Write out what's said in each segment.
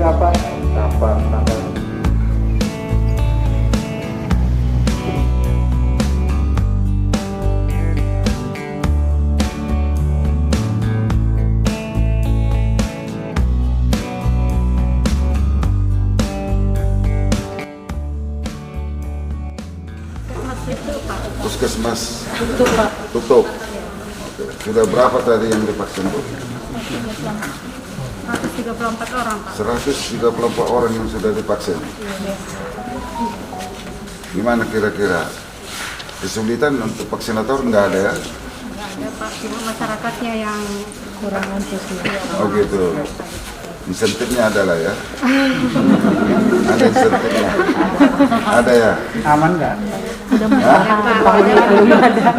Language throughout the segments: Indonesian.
apa? Kapan tanggal? Puskesmas tutup. Oke. Sudah berapa tadi yang divaksin, Bu? 134 orang, Pak. 134 orang yang sudah divaksin. Gimana kira-kira? Kesulitan untuk vaksinator nggak ada ya? Nggak ada, Pak. Cuma masyarakatnya yang kurang antusias. Oh gitu. Insentifnya ada lah ya? Ada insentifnya? Ada ya? Aman nggak? Sudah belum ada.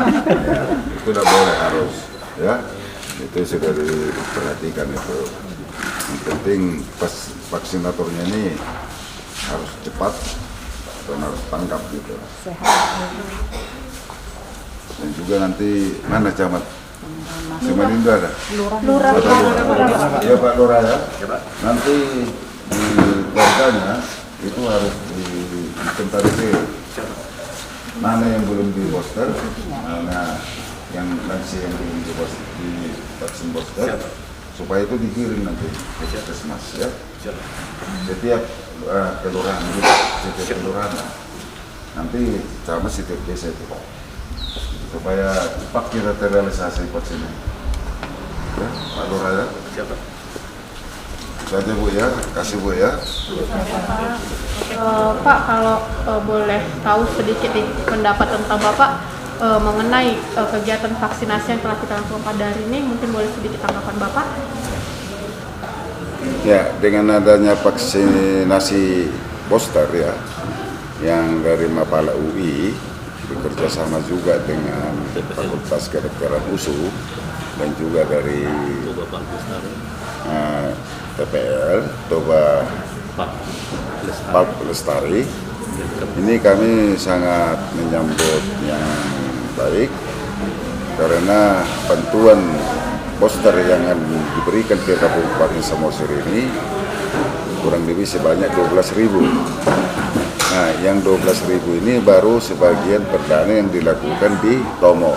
Sudah boleh harus ya? Itu sudah diperhatikan itu. Yang penting pas vaksinatornya ini harus cepat dan harus tanggap gitu. Dan juga nanti mana camat? Simanindo ada? Lurah. Iya Pak Lurah ya. Nanti di warganya itu harus diinventarisir. Mana yang belum di booster, mana yang lansia yang belum di vaksin booster, supaya itu dikirim nanti ke puskesmas ya. Setiap kelurahan, setiap kelurahan nanti sama setiap desa itu, supaya cepat kita terrealisasi vaksinnya. Ya, Pak Lurah ya. Saja Bu ya, kasih Bu ya. Pak, kalau boleh tahu sedikit nih pendapat tentang Bapak mengenai kegiatan vaksinasi yang telah kita lakukan pada hari ini, mungkin boleh sedikit tanggapan Bapak? Ya, dengan adanya vaksinasi booster ya, yang dari Mapala UI bekerja sama juga dengan Fakultas Kedokteran USU dan juga dari TPL, Toba Pak Lestari. Ini kami sangat menyambut yang baik karena bantuan booster yang diberikan ke Kabupaten Samosir ini kurang lebih sebanyak 12.000. Nah, yang 12.000 ini baru sebagian perdana yang dilakukan di Tomo.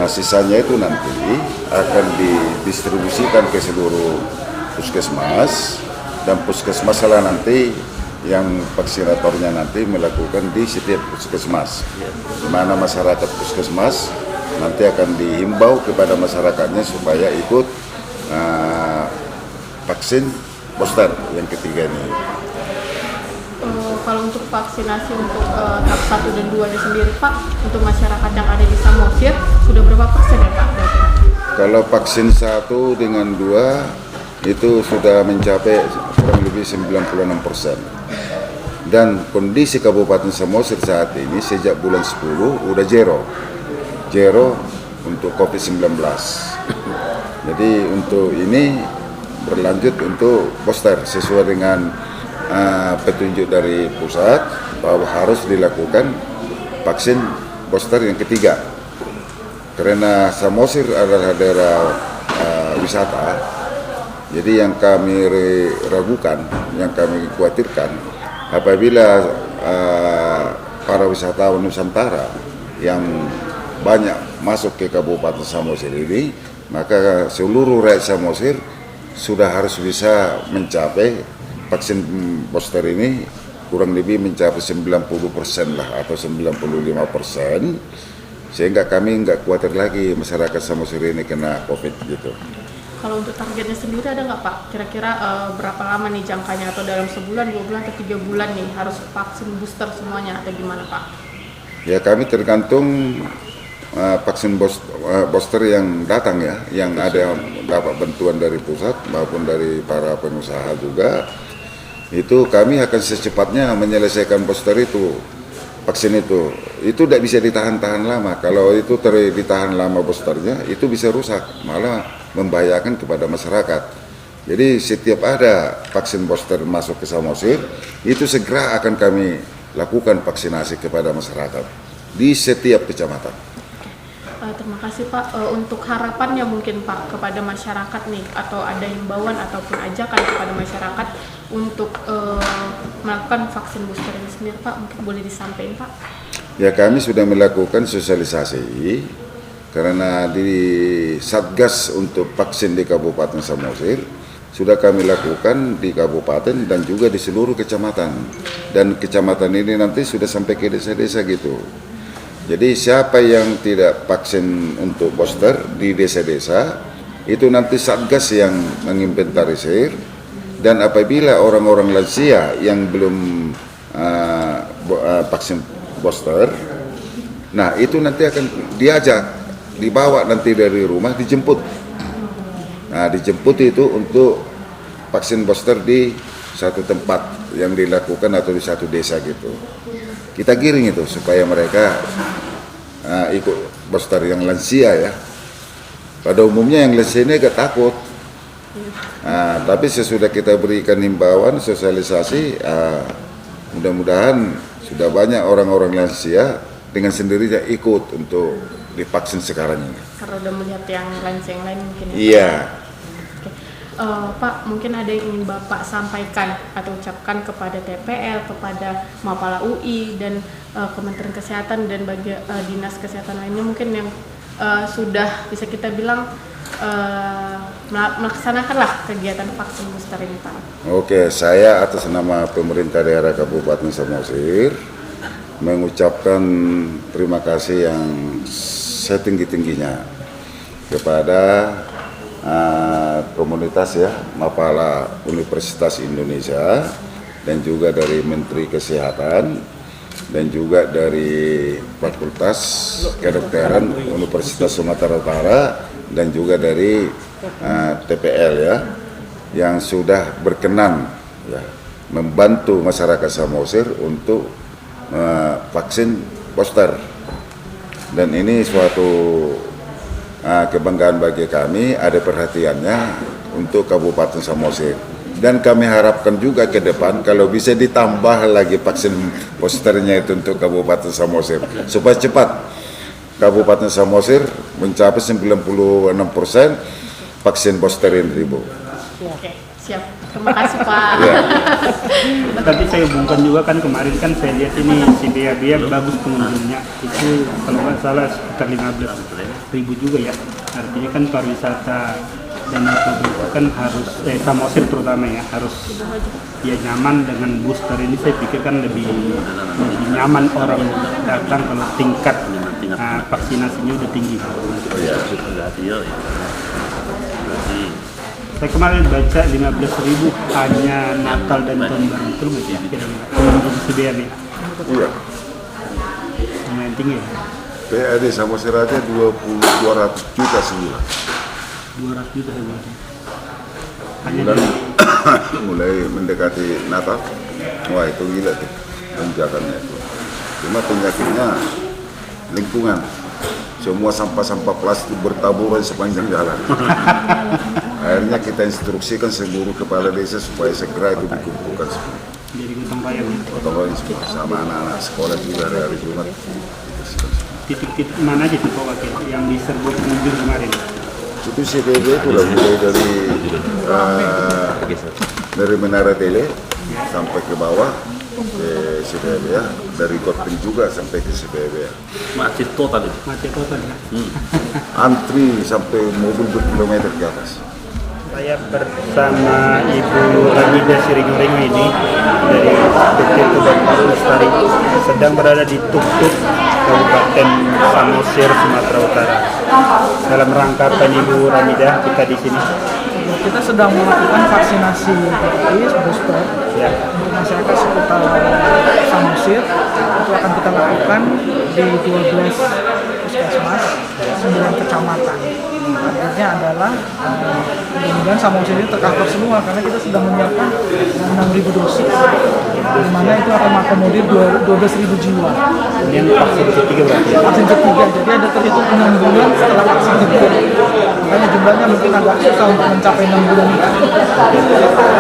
Nah, sisanya itu nanti akan didistribusikan ke seluruh puskesmas, dan puskesmas lah nanti yang vaksinatornya nanti melakukan di setiap puskesmas. Di mana masyarakat puskesmas nanti akan dihimbau kepada masyarakatnya supaya ikut vaksin booster yang ketiga ini. Kalau untuk vaksinasi untuk tahap 1 dan 2 nya sendiri, Pak, untuk masyarakat yang ada di Samosir sudah berapa persen ya, Pak? Kalau vaksin 1 dengan 2 itu sudah mencapai kurang lebih 96%. Dan kondisi Kabupaten Samosir saat ini sejak bulan 10 udah zero untuk COVID-19. Jadi untuk ini berlanjut untuk booster sesuai dengan petunjuk dari pusat bahwa harus dilakukan vaksin booster yang ketiga. Karena Samosir adalah daerah wisata, jadi yang kami ragukan, yang kami khawatirkan apabila para wisatawan Nusantara yang banyak masuk ke Kabupaten Samosir ini, maka seluruh rakyat Samosir sudah harus bisa mencapai vaksin booster ini kurang lebih mencapai 90% lah atau 95%, sehingga kami nggak khawatir lagi masyarakat Samosir ini kena COVID gitu. Kalau untuk targetnya sendiri ada nggak, Pak? Kira-kira berapa lama nih jangkanya, atau dalam sebulan, 2 bulan, atau 3 bulan nih harus vaksin booster semuanya, atau gimana, Pak? Ya, kami tergantung vaksin booster yang datang ya, yang ada dapat bantuan dari pusat maupun dari para pengusaha juga. Itu kami akan secepatnya menyelesaikan booster itu, vaksin itu tidak bisa ditahan-tahan lama. Kalau itu ditahan lama boosternya, itu bisa rusak, malah membahayakan kepada masyarakat. Jadi setiap ada vaksin booster masuk ke Samosir, itu segera akan kami lakukan vaksinasi kepada masyarakat di setiap kecamatan. Terima kasih Pak. Untuk harapannya mungkin Pak kepada masyarakat nih, atau ada himbauan ataupun ajakan kepada masyarakat untuk melakukan vaksin booster ini sendiri Pak, mungkin boleh disampaikan Pak? Ya, kami sudah melakukan sosialisasi karena di Satgas untuk vaksin di Kabupaten Samosir sudah kami lakukan di kabupaten dan juga di seluruh kecamatan. Dan kecamatan ini nanti sudah sampai ke desa-desa gitu. Jadi siapa yang tidak vaksin untuk booster di desa-desa, itu nanti Satgas yang menginventarisir. Dan apabila orang-orang lansia yang belum vaksin booster, nah itu nanti akan diajak, dibawa nanti dari rumah, dijemput. Nah, dijemput itu untuk vaksin booster di satu tempat yang dilakukan atau di satu desa gitu. Kita giring itu supaya mereka ikut booster yang lansia ya. Pada umumnya yang lansia ini agak takut. Nah, tapi sesudah kita berikan himbauan, sosialisasi, mudah-mudahan sudah banyak orang-orang lansia dengan sendirinya ikut untuk divaksin sekarang ini. Karena udah melihat yang lansia yang lain mungkin. Iya. Pak, mungkin ada yang ingin Bapak sampaikan atau ucapkan kepada TPL, kepada Mapala UI dan Kementerian Kesehatan dan bagi dinas kesehatan lainnya mungkin yang sudah bisa kita bilang melaksanakanlah kegiatan vaksin booster ini Pak. Oke, saya atas nama pemerintah daerah Kabupaten Samosir mengucapkan terima kasih yang setinggi-tingginya kepada komunitas ya Mapala Universitas Indonesia dan juga dari Menteri Kesehatan dan juga dari Fakultas Kedokteran Universitas Sumatera Utara dan juga dari TPL ya yang sudah berkenan ya membantu masyarakat Samosir untuk vaksin booster. Dan ini suatu kebanggaan bagi kami, ada perhatiannya untuk Kabupaten Samosir. Dan kami harapkan juga ke depan kalau bisa ditambah lagi vaksin boosternya itu untuk Kabupaten Samosir supaya cepat Kabupaten Samosir mencapai 96% vaksin booster ini, Bu. Oke, siap. Terima kasih Pak. Ya. Tadi saya hubungkan juga kan kemarin kan saya lihat ini si Bea bagus pengunjungnya itu kalau nggak salah sekitar 15.000 juga ya. Artinya kan pariwisata dan itu kan harus Samosir terutama ya harus ya nyaman dengan booster ini. Saya pikir kan lebih nyaman orang datang kalau tingkat vaksinasinya udah tinggi. Saya kemarin baca 15.000 hanya Natal dan Tahun Baru itu pengunjung si Bea. Iya. Lumayan tinggi ya. PAD Samosir aja 200 juta sebulan. 200 juta sebulan. Hanya Dan mulai mendekati Natal, wah itu gila tuh lonjakannya itu. Cuma penyakitnya lingkungan, semua sampah-sampah plastik bertaburan sepanjang jalan. Akhirnya kita instruksikan seluruh kepala desa supaya segera itu dikumpulkan semua. jadi gotong royong. Gotong royong semua sama anak-anak sekolah juga hari Jumat. Titik-titik mana aja tuh Pak Wakil yang diserbu pengunjung kemarin? Itu CPB itu lah mulai dari Menara Tele sampai ke bawah ke CPB ya, dari Goteng juga sampai ke CPB ya. Macet total ya? Antri sampai mobil berkilometer ke atas. Saya bersama Ibu Ramida Sirigoreng ini dari PT Kebun Lestari sedang berada di Tuktuk, Kabupaten Samosir, Sumatera Utara. Dalam rangka apa Ibu Ramida kita di sini? Kita sedang melakukan vaksinasi gratis booster Ya. untuk masyarakat seputar Samosir. Itu akan kita lakukan di 12 puskesmas, 9 kecamatan. Artinya adalah mudah-mudahan Samosir ini tercover semua karena kita sudah menyiapkan 6.000 dosis, di mana itu akan mengakomodir 12.000 jiwa. Kemudian vaksin ketiga berarti ya? Vaksin ketiga, jadi ada terhitung 6 bulan setelah vaksin ketiga. Makanya jumlahnya mungkin agak susah untuk mencapai 6 bulan itu.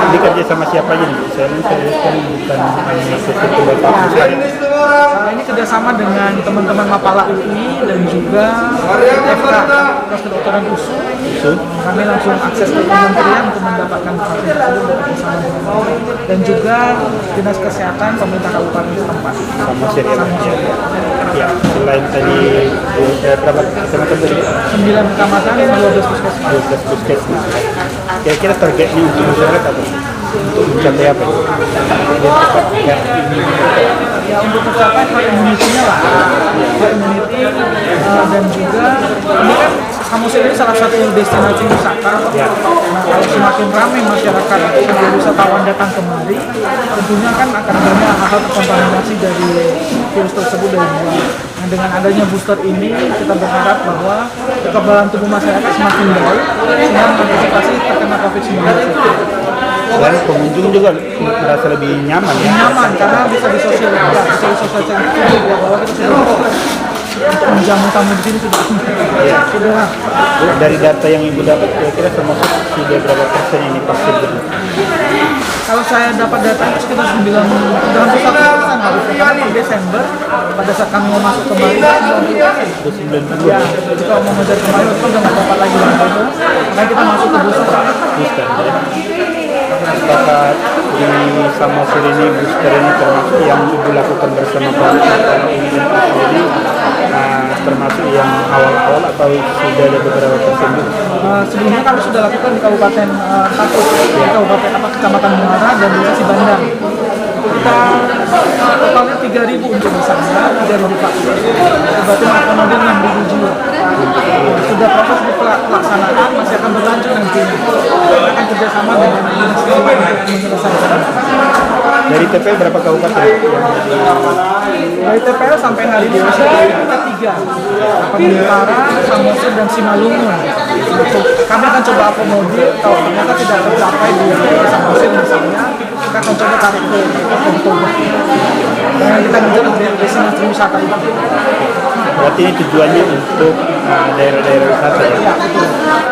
Ini kerja sama siapa aja nih? Saya lihat kan bukan hanya seperti Bapak Muslim. Ini kerjasama dengan teman-teman Mapala UI dan juga FK, Fakultas Kedokteran USU. Kami langsung akses ke kementerian untuk mendapatkan vaksin tersebut bersama dengan dan juga Dinas Kesehatan pemerintah kabupaten setempat. Sama serial. Ya, selain tadi berapa kecamatan tadi? 9 kecamatan, 12 puskesmas. 12 puskesmas. Kira-kira targetnya untuk masyarakat apa? Untuk mencapai apa? Ya, Ya untuk tercapai herd immunity-nya lah, herd immunity dan juga ini kan Samosir ini salah satu destinasi wisata. Nah, kalau semakin ramai masyarakat atau wisatawan datang kemari, tentunya kan akan banyak hal-hal terkontaminasi dari virus tersebut dari luar. Nah, dengan adanya booster ini kita berharap bahwa kekebalan tubuh masyarakat semakin baik sehingga mengantisipasi terkena COVID-19. dan pengunjung juga merasa lebih nyaman ya. Nyaman karena bisa disosialisasikan bahwa kita sudah untuk menjamu tamu di sini sudah Dari data yang ibu dapat kira-kira termasuk sudah berapa persen ini vaksin gitu? kalau saya dapat data itu sekitar 91% harusnya karena per Desember pada saat kami mau masuk kembali 90%. Ya, jadi kalau mau mengejar kembali itu udah nggak dapat lagi yang itu makanya kita masuk ke booster. Booster ya. Apakah di Samosir ini booster ini termasuk yang ibu lakukan bersama Pak ini termasuk yang awal-awal atau sudah ada beberapa persen juga? Sebelumnya kami sudah lakukan di Kabupaten Takut, di Kabupaten Kecamatan Muara dan di Sibandang. Kita totalnya 3.000 untuk di sana, 3.000 vaksin. Berarti mengakomodir 6.000 jiwa. Sudah proses pelaksanaan masih akan berlanjut nantinya. Kita akan kerjasama dengan dinas kesehatan untuk menyelesaikan. Dari TPL berapa kabupaten? Dari TPL sampai hari ini masih kita 3, Utara, Samosir dan Simalungun. Kami akan coba akomodir kalau ternyata tidak tercapai di Samosir misalnya, kita akan coba tarik ke Toba. Dan kita menjadi destinasi wisata itu. Berarti ini tujuannya untuk daerah-daerah wisata ya? Ya, betul.